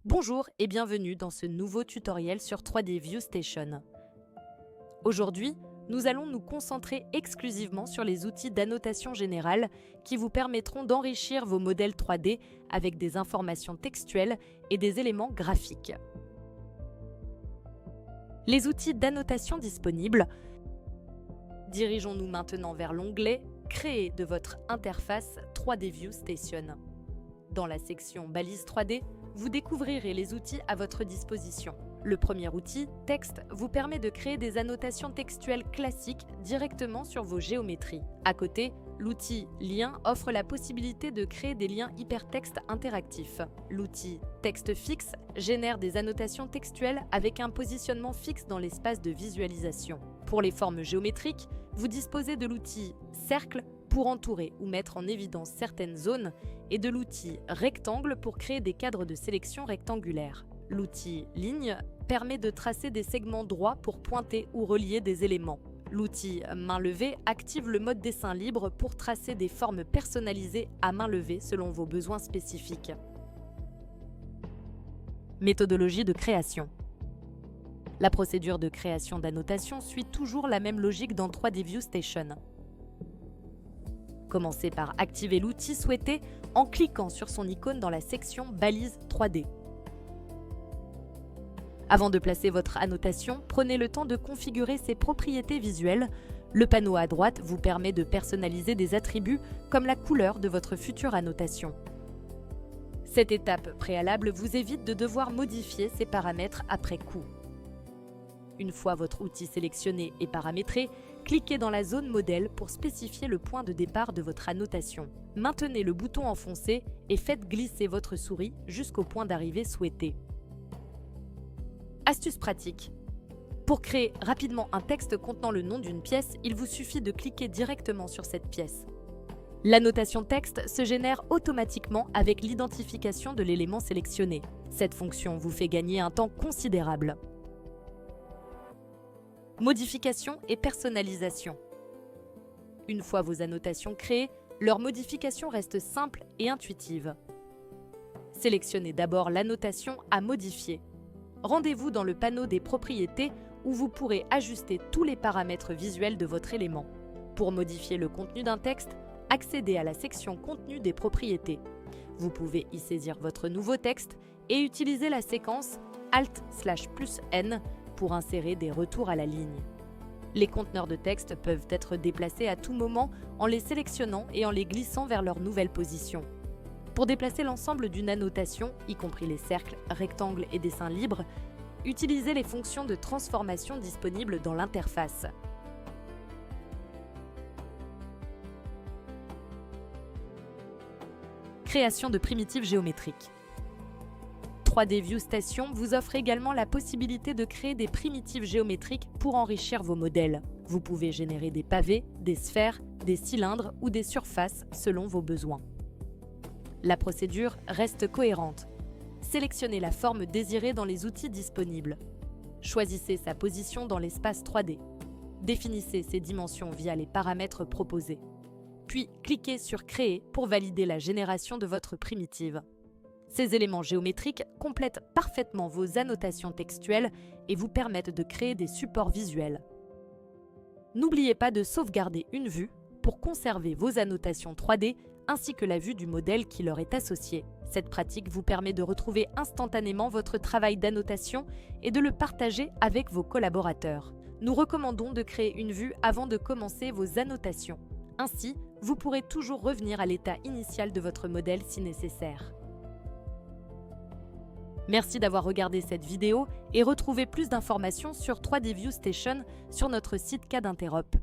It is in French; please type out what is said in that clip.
Bonjour et bienvenue dans ce nouveau tutoriel sur 3D View Station. Aujourd'hui, nous allons nous concentrer exclusivement sur les outils d'annotation générale qui vous permettront d'enrichir vos modèles 3D avec des informations textuelles et des éléments graphiques. Les outils d'annotation disponibles. Dirigeons-nous maintenant vers l'onglet « Créer de votre interface 3D View Station ». Dans la section « Balise 3D », vous découvrirez les outils à votre disposition. Le premier outil, Texte, vous permet de créer des annotations textuelles classiques directement sur vos géométries. À côté, l'outil Lien offre la possibilité de créer des liens hypertextes interactifs. L'outil Texte fixe génère des annotations textuelles avec un positionnement fixe dans l'espace de visualisation. Pour les formes géométriques, vous disposez de l'outil Cercle pour entourer ou mettre en évidence certaines zones et de l'outil Rectangle pour créer des cadres de sélection rectangulaires. L'outil Ligne permet de tracer des segments droits pour pointer ou relier des éléments. L'outil Main levée active le mode dessin libre pour tracer des formes personnalisées à main levée selon vos besoins spécifiques. Méthodologie de création. La procédure de création d'annotation suit toujours la même logique dans 3D View Station. Commencez par activer l'outil souhaité en cliquant sur son icône dans la section Balise 3D. Avant de placer votre annotation, prenez le temps de configurer ses propriétés visuelles. Le panneau à droite vous permet de personnaliser des attributs comme la couleur de votre future annotation. Cette étape préalable vous évite de devoir modifier ces paramètres après coup. Une fois votre outil sélectionné et paramétré, cliquez dans la zone modèle pour spécifier le point de départ de votre annotation. Maintenez le bouton enfoncé et faites glisser votre souris jusqu'au point d'arrivée souhaité. Astuce pratique. Pour créer rapidement un texte contenant le nom d'une pièce, il vous suffit de cliquer directement sur cette pièce. L'annotation texte se génère automatiquement avec l'identification de l'élément sélectionné. Cette fonction vous fait gagner un temps considérable. Modification et personnalisation. Une fois vos annotations créées, leur modification reste simple et intuitive. Sélectionnez d'abord l'annotation à modifier. Rendez-vous dans le panneau des propriétés où vous pourrez ajuster tous les paramètres visuels de votre élément. Pour modifier le contenu d'un texte, accédez à la section Contenu des propriétés. Vous pouvez y saisir votre nouveau texte et utiliser la séquence Alt/+N pour insérer des retours à la ligne. Les conteneurs de texte peuvent être déplacés à tout moment en les sélectionnant et en les glissant vers leur nouvelle position. Pour déplacer l'ensemble d'une annotation, y compris les cercles, rectangles et dessins libres, utilisez les fonctions de transformation disponibles dans l'interface. Création de primitives géométriques. 3D View Station vous offre également la possibilité de créer des primitives géométriques pour enrichir vos modèles. Vous pouvez générer des pavés, des sphères, des cylindres ou des surfaces selon vos besoins. La procédure reste cohérente. Sélectionnez la forme désirée dans les outils disponibles. Choisissez sa position dans l'espace 3D. Définissez ses dimensions via les paramètres proposés. Puis cliquez sur Créer pour valider la génération de votre primitive. Ces éléments géométriques complètent parfaitement vos annotations textuelles et vous permettent de créer des supports visuels. N'oubliez pas de sauvegarder une vue pour conserver vos annotations 3D ainsi que la vue du modèle qui leur est associé. Cette pratique vous permet de retrouver instantanément votre travail d'annotation et de le partager avec vos collaborateurs. Nous recommandons de créer une vue avant de commencer vos annotations. Ainsi, vous pourrez toujours revenir à l'état initial de votre modèle si nécessaire. Merci d'avoir regardé cette vidéo et retrouvez plus d'informations sur 3D View Station sur notre site CAD Interop.